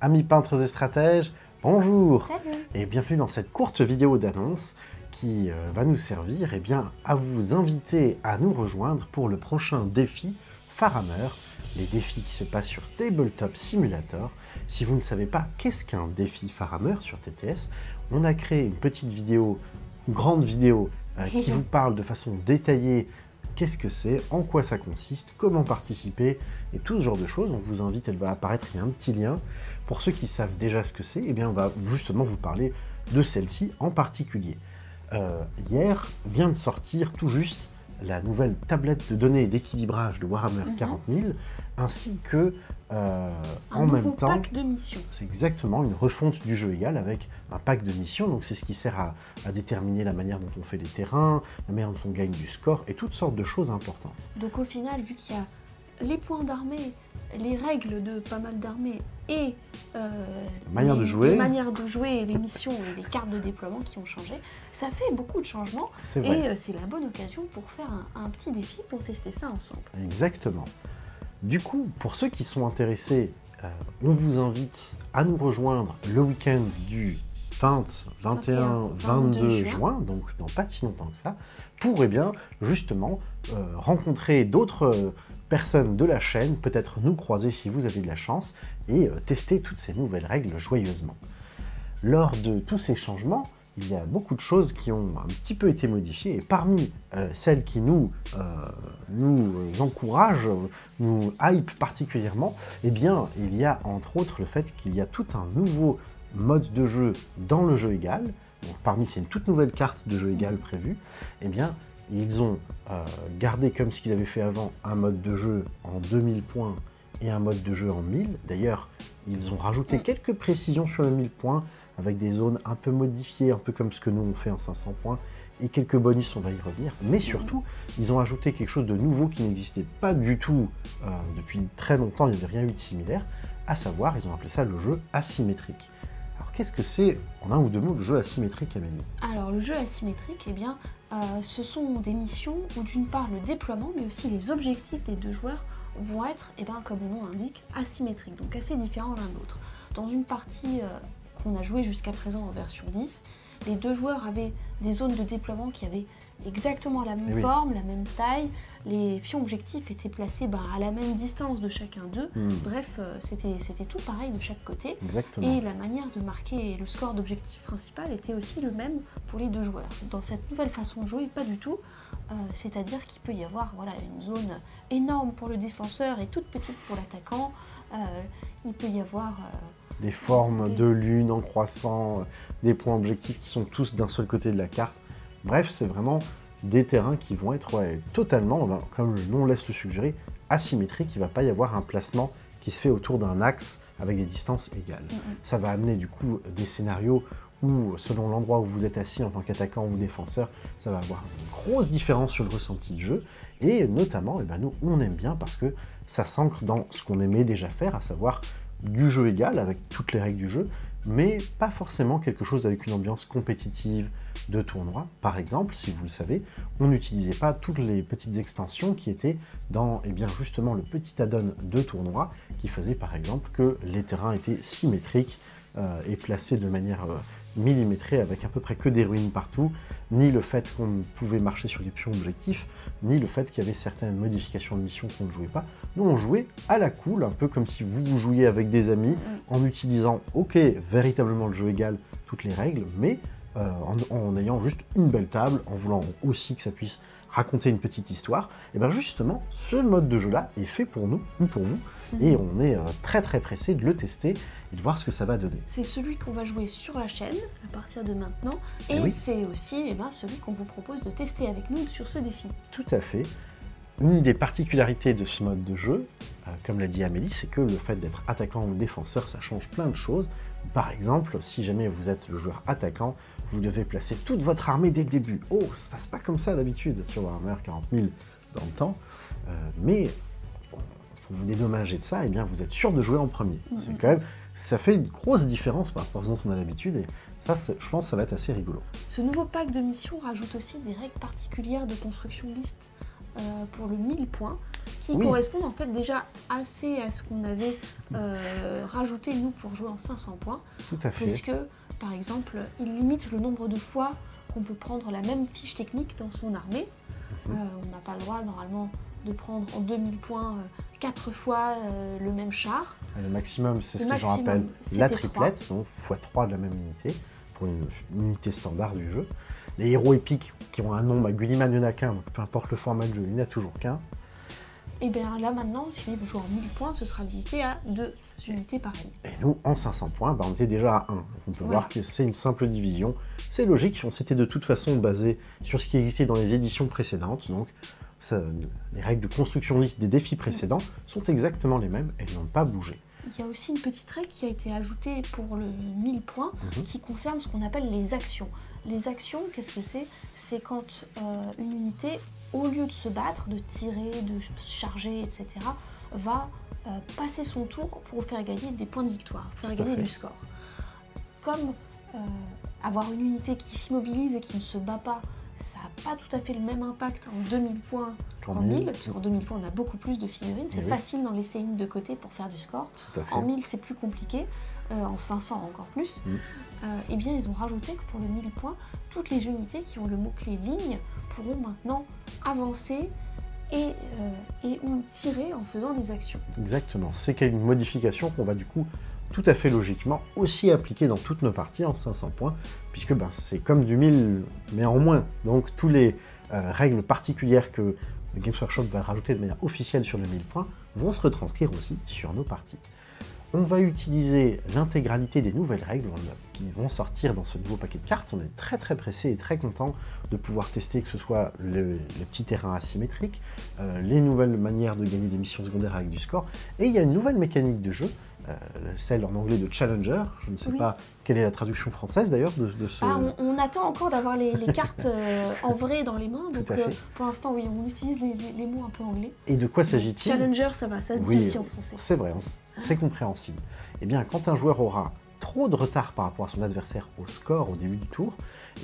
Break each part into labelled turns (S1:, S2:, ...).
S1: Amis peintres et stratèges, bonjour.
S2: Salut.
S1: Et bienvenue dans cette courte vidéo d'annonce qui va nous servir à vous inviter à nous rejoindre pour le prochain défi Farhammer, les défis qui se passent sur Tabletop Simulator. Si vous ne savez pas qu'est-ce qu'un défi Farhammer sur TTS, on a créé une petite vidéo, une grande vidéo qui vous parle de façon détaillée qu'est-ce que c'est, en quoi ça consiste, comment participer, et tout ce genre de choses. On vous invite, elle va apparaître, il y a un petit lien. Pour ceux qui savent déjà ce que c'est, eh bien on va justement vous parler de celle-ci en particulier. Hier vient de sortir tout juste la nouvelle tablette de données d'équilibrage de Warhammer 40 000, ainsi que en même temps,
S2: pack de missions.
S1: C'est exactement une refonte du jeu égal avec un pack de missions. Donc c'est ce qui sert à déterminer la manière dont on fait les terrains, la manière dont on gagne du score et toutes sortes de choses importantes.
S2: Donc au final, vu qu'il y a les points d'armée, les règles de pas mal d'armées et les manières de jouer, les missions et les cartes de déploiement qui ont changé, ça fait beaucoup de changements et c'est la bonne occasion pour faire un petit défi pour tester ça ensemble.
S1: Exactement. Du coup, pour ceux qui sont intéressés, on vous invite à nous rejoindre le week-end du 20, 21, 22 juin, donc dans pas si longtemps que ça, pour justement rencontrer d'autres personnes de la chaîne, peut-être nous croiser si vous avez de la chance, et tester toutes ces nouvelles règles joyeusement. Lors de tous ces changements, il y a beaucoup de choses qui ont un petit peu été modifiées, et parmi celles qui nous encouragent, nous hype particulièrement, eh bien, il y a entre autres le fait qu'il y a tout un nouveau mode de jeu dans le jeu égal. Donc, parmi ces toute nouvelle carte de jeu égal prévue, eh bien, ils ont gardé comme ce qu'ils avaient fait avant un mode de jeu en 2000 points et un mode de jeu en 1000. D'ailleurs, ils ont rajouté quelques précisions sur le 1000 points avec des zones un peu modifiées, un peu comme ce que nous on fait en 500 points, et quelques bonus, on va y revenir. Mais surtout, ils ont ajouté quelque chose de nouveau qui n'existait pas du tout depuis très longtemps, il n'y avait rien eu de similaire, à savoir, ils ont appelé ça le jeu asymétrique. Alors qu'est-ce que c'est, en un ou deux mots, le jeu asymétrique, Amélie?
S2: Alors le jeu asymétrique, eh bien, ce sont des missions où d'une part le déploiement, mais aussi les objectifs des deux joueurs vont être, comme le nom l'indique, asymétriques, donc assez différents l'un de l'autre. Dans une partie qu'on a joué jusqu'à présent en version 10, les deux joueurs avaient des zones de déploiement qui avaient exactement la même forme, la même taille, les pions objectifs étaient placés à la même distance de chacun d'eux, bref, c'était tout pareil de chaque côté.
S1: Exactement.
S2: Et la manière de marquer le score d'objectif principal était aussi le même pour les deux joueurs. Dans cette nouvelle façon de jouer, pas du tout, c'est-à-dire qu'il peut y avoir une zone énorme pour le défenseur et toute petite pour l'attaquant, il peut y avoir...
S1: des formes de lune en croissant, des points objectifs qui sont tous d'un seul côté de la carte. Bref, c'est vraiment des terrains qui vont être totalement, comme le nom laisse le suggérer, asymétriques. Il ne va pas y avoir un placement qui se fait autour d'un axe avec des distances égales. Ça va amener du coup des scénarios où, selon l'endroit où vous êtes assis en tant qu'attaquant ou défenseur, ça va avoir une grosse différence sur le ressenti de jeu. Et notamment, nous, on aime bien parce que ça s'ancre dans ce qu'on aimait déjà faire, à savoir du jeu égal avec toutes les règles du jeu, mais pas forcément quelque chose avec une ambiance compétitive de tournoi. Par exemple, si vous le savez, on n'utilisait pas toutes les petites extensions qui étaient dans justement le petit add-on de tournoi qui faisait par exemple que les terrains étaient symétriques et placés de manière millimétrée avec à peu près que des ruines partout, ni le fait qu'on pouvait marcher sur des pions objectifs, ni le fait qu'il y avait certaines modifications de mission qu'on ne jouait pas. Nous, on jouait à la cool, un peu comme si vous jouiez avec des amis, en utilisant, véritablement le jeu égal, toutes les règles, mais en ayant juste une belle table, en voulant aussi que ça puisse raconter une petite histoire. Et justement, ce mode de jeu-là est fait pour nous, ou pour vous, et on est très très pressé de le tester et de voir ce que ça va donner.
S2: C'est celui qu'on va jouer sur la chaîne à partir de maintenant, et c'est aussi celui qu'on vous propose de tester avec nous sur ce défi.
S1: Tout à fait. Une des particularités de ce mode de jeu, comme l'a dit Amélie, c'est que le fait d'être attaquant ou défenseur, ça change plein de choses. Par exemple, si jamais vous êtes le joueur attaquant, vous devez placer toute votre armée dès le début. Oh, ça se passe pas comme ça d'habitude sur Warhammer 40 000 dans le temps, mais pour vous dédommager de ça, vous êtes sûr de jouer en premier. C'est quand même, ça fait une grosse différence par rapport à ce dont on a l'habitude, et ça, je pense que ça va être assez rigolo.
S2: Ce nouveau pack de missions rajoute aussi des règles particulières de construction de liste. pour le 1000 points, qui
S1: Oui.
S2: correspondent en fait déjà assez à ce qu'on avait rajouté nous pour jouer en 500 points,
S1: Tout à fait.
S2: puisque par exemple, il limite le nombre de fois qu'on peut prendre la même fiche technique dans son armée. On n'a pas le droit normalement de prendre en 2000 points 4 fois le même char.
S1: Le maximum, c'est
S2: Le
S1: ce que je
S2: maximum,
S1: rappelle, la
S2: c'était
S1: triplette, donc x3 de la même unité, pour une unité standard du jeu. Les héros épiques qui ont un nom, Gulliman, il n'y en a qu'un, donc peu importe le format de jeu, il n'y en a toujours qu'un.
S2: Et bien là maintenant, si vous jouez en 1000 points, ce sera limité à 2 unités par ennemi.
S1: Et nous, en 500 points, on était déjà à 1. Donc on peut voir que c'est une simple division. C'est logique, on s'était de toute façon basé sur ce qui existait dans les éditions précédentes. Donc les règles de construction de liste des défis précédents sont exactement les mêmes, elles n'ont pas bougé.
S2: Il y a aussi une petite règle qui a été ajoutée pour le 1000 points qui concerne ce qu'on appelle les actions. Les actions, qu'est-ce que c'est? C'est quand une unité, au lieu de se battre, de tirer, de charger, etc., va passer son tour pour faire gagner des points de victoire, faire gagner du score. Comme avoir une unité qui s'immobilise et qui ne se bat pas, ça n'a pas tout à fait le même impact en 2000 points qu'en 1000, puisqu'en 2000 points on a beaucoup plus de figurines, c'est facile d'en laisser une de côté pour faire du score. En 1000 c'est plus compliqué, en 500 encore plus. Et bien ils ont rajouté que pour le 1000 points, toutes les unités qui ont le mot-clé ligne pourront maintenant avancer et ou tirer en faisant des actions.
S1: Exactement, c'est une modification qu'on va du coup tout à fait logiquement aussi appliquer dans toutes nos parties en 500 points, puisque c'est comme du 1000 mais en moins. Donc toutes les règles particulières que Games Workshop va rajouter de manière officielle sur le 1000 points vont se retranscrire aussi sur nos parties. On va utiliser l'intégralité des nouvelles règles qui vont sortir dans ce nouveau paquet de cartes. On est très pressé et très content de pouvoir tester que ce soit les petits terrains asymétriques, les nouvelles manières de gagner des missions secondaires avec du score, et il y a une nouvelle mécanique de jeu, celle en anglais de Challenger. Je ne sais pas quelle est la traduction française d'ailleurs de ce...
S2: On attend encore d'avoir les cartes en vrai dans les mains, donc pour l'instant oui, on utilise les mots un peu anglais.
S1: Et de quoi s'agit-il?
S2: Challenger, ça va, ça se dit aussi en français.
S1: C'est vrai, c'est compréhensible. Eh bien, quand un joueur aura trop de retard par rapport à son adversaire au score au début du tour,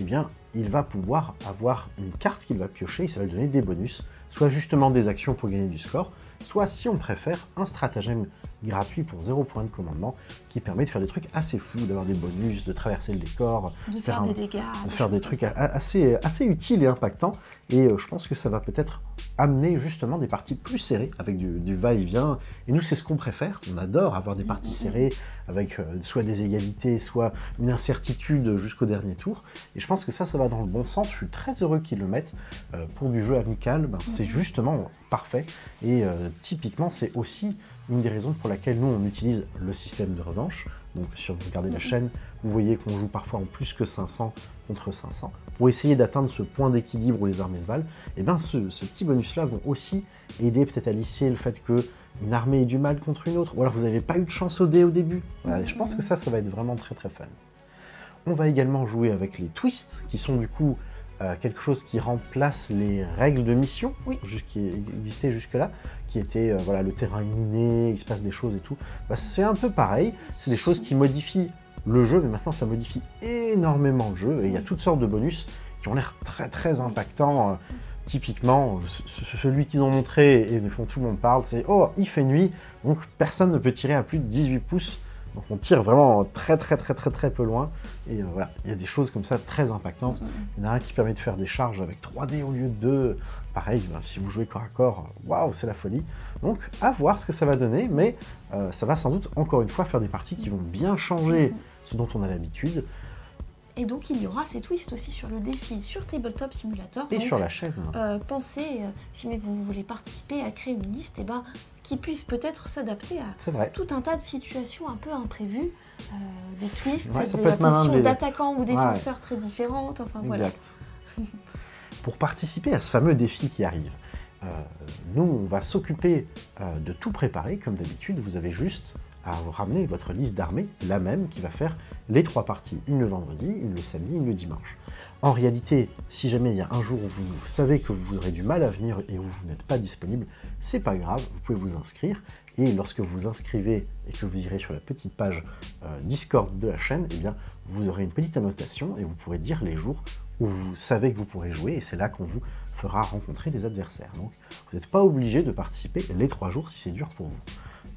S1: eh bien, il va pouvoir avoir une carte qu'il va piocher et ça va lui donner des bonus, soit justement des actions pour gagner du score, soit, si on préfère, un stratagème gratuit pour 0 point de commandement qui permet de faire des trucs assez fous, d'avoir des bonus, de traverser le décor,
S2: de faire des dégâts,
S1: de faire des trucs assez utiles et impactants. Et je pense que ça va peut-être amener justement des parties plus serrées avec du va-et-vient. Et nous, c'est ce qu'on préfère. On adore avoir des parties serrées avec soit des égalités, soit une incertitude jusqu'au dernier tour. Et je pense que ça va dans le bon sens. Je suis très heureux qu'ils le mettent. Pour du jeu amical, c'est justement parfait. Et typiquement, c'est aussi une des raisons pour laquelle nous, on utilise le système de revanche. Donc, si vous regardez la chaîne, vous voyez qu'on joue parfois en plus que 500 contre 500. Pour essayer d'atteindre ce point d'équilibre où les armées se valent, et bien ce petit bonus-là vont aussi aider peut-être à lisser le fait qu'une armée ait du mal contre une autre, ou alors vous n'avez pas eu de chance au dé au début. Voilà, je pense que ça va être vraiment très fun. On va également jouer avec les twists, qui sont du coup quelque chose qui remplace les règles de mission qui existaient jusque-là, qui étaient le terrain est miné, il se passe des choses et tout. C'est un peu pareil, c'est des choses qui modifient le jeu, mais maintenant ça modifie énormément le jeu, et il y a toutes sortes de bonus qui ont l'air très impactants. Typiquement, celui qu'ils ont montré et dont tout le monde parle, c'est « Oh, il fait nuit, donc personne ne peut tirer à plus de 18 pouces ». Donc on tire vraiment très peu loin, et voilà, il y a des choses comme ça très impactantes. Il y en a un qui permet de faire des charges avec 3D au lieu de 2. Pareil, si vous jouez corps à corps, waouh, c'est la folie. Donc à voir ce que ça va donner, mais ça va sans doute encore une fois faire des parties qui vont bien changer ce dont on a l'habitude.
S2: Et donc il y aura ces twists aussi sur le défi, sur Tabletop Simulator.
S1: Et
S2: donc,
S1: sur la chaîne.
S2: Pensez, si vous voulez participer à créer une liste, qui puisse peut-être s'adapter à tout un tas de situations un peu imprévues, des twists, des positions d'attaquants ou défenseurs très différentes, enfin voilà.
S1: Pour participer à ce fameux défi qui arrive, nous on va s'occuper de tout préparer, comme d'habitude, vous avez juste à ramener votre liste d'armées, la même, qui va faire les 3 parties, une le vendredi, une le samedi, une le dimanche. En réalité, si jamais il y a un jour où vous savez que vous aurez du mal à venir et où vous n'êtes pas disponible, c'est pas grave, vous pouvez vous inscrire, et lorsque vous vous inscrivez et que vous irez sur la petite page Discord de la chaîne, eh bien, vous aurez une petite annotation et vous pourrez dire les jours où vous savez que vous pourrez jouer, et c'est là qu'on vous fera rencontrer des adversaires. Donc vous n'êtes pas obligé de participer les 3 jours si c'est dur pour vous.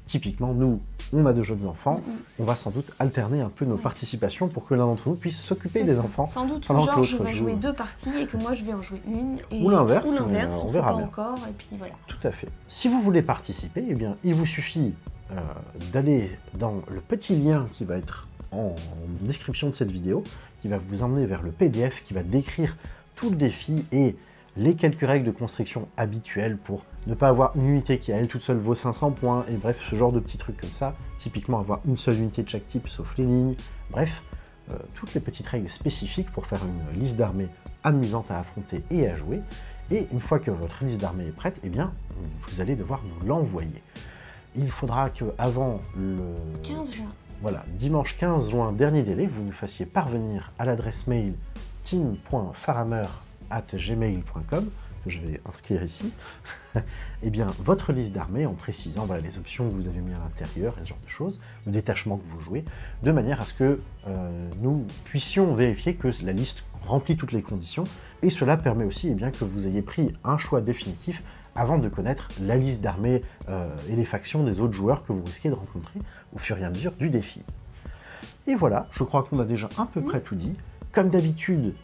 S1: Typiquement, nous, on a de jeunes enfants, on va sans doute alterner un peu nos participations pour que l'un d'entre nous puisse s'occuper des enfants.
S2: Sans doute que
S1: pendant que
S2: Georges
S1: l'autre
S2: va
S1: joue.
S2: jouer 2 parties et que moi je vais en jouer une.
S1: Ou l'inverse,
S2: on
S1: on
S2: ne sait
S1: verra
S2: pas
S1: bien.
S2: encore, et puis voilà.
S1: Tout à fait. Si vous voulez participer, eh bien, il vous suffit d'aller dans le petit lien qui va être en description de cette vidéo, qui va vous emmener vers le PDF qui va décrire tout le défi et les quelques règles de construction habituelles pour ne pas avoir une unité qui à elle toute seule vaut 500 points, et bref, ce genre de petits trucs comme ça. Typiquement avoir une seule unité de chaque type, sauf les lignes. Bref, toutes les petites règles spécifiques pour faire une liste d'armées amusante à affronter et à jouer. Et une fois que votre liste d'armées est prête, eh bien, vous allez devoir nous l'envoyer. Il faudra qu'avant le
S2: 15 juin.
S1: Voilà, dimanche 15 juin, dernier délai, vous nous fassiez parvenir à l'adresse mail team.farhammer@gmail.com, que je vais inscrire ici, eh bien, votre liste d'armées en précisant voilà, les options que vous avez mis à l'intérieur et ce genre de choses, le détachement que vous jouez, de manière à ce que nous puissions vérifier que la liste remplit toutes les conditions, et cela permet aussi eh bien, que vous ayez pris un choix définitif avant de connaître la liste d'armées et les factions des autres joueurs que vous risquez de rencontrer au fur et à mesure du défi. Et voilà, je crois qu'on a déjà à peu près tout dit. Comme d'habitude,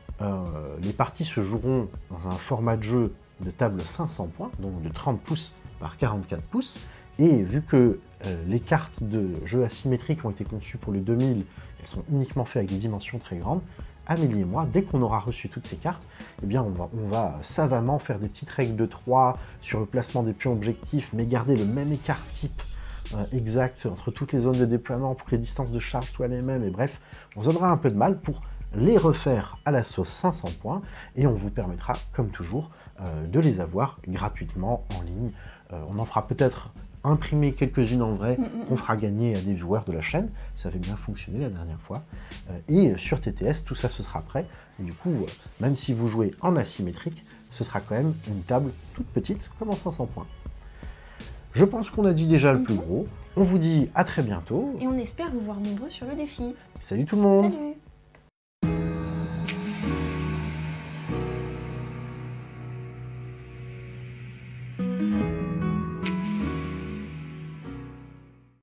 S1: les parties se joueront dans un format de jeu de table 500 points, donc de 30 pouces par 44 pouces, et vu que les cartes de jeu asymétriques ont été conçues pour le 2000, elles sont uniquement faites avec des dimensions très grandes, Amélie et moi, dès qu'on aura reçu toutes ces cartes, eh bien on va savamment faire des petites règles de 3 sur le placement des pions objectifs, mais garder le même écart type exact entre toutes les zones de déploiement pour que les distances de charge soient les mêmes, et bref, on se donnera un peu de mal pour les refaire à la sauce 500 points, et on vous permettra, comme toujours, de les avoir gratuitement en ligne. On en fera peut-être imprimer quelques-unes en vrai, qu'on fera gagner à des viewers de la chaîne. Ça avait bien fonctionné la dernière fois. Et sur TTS, tout ça, ce sera prêt. Et du coup, même si vous jouez en asymétrique, ce sera quand même une table toute petite, comme en 500 points. Je pense qu'on a dit déjà le plus gros. On vous dit à très bientôt.
S2: Et on espère vous voir nombreux sur le défi.
S1: Salut tout le monde!
S2: Salut!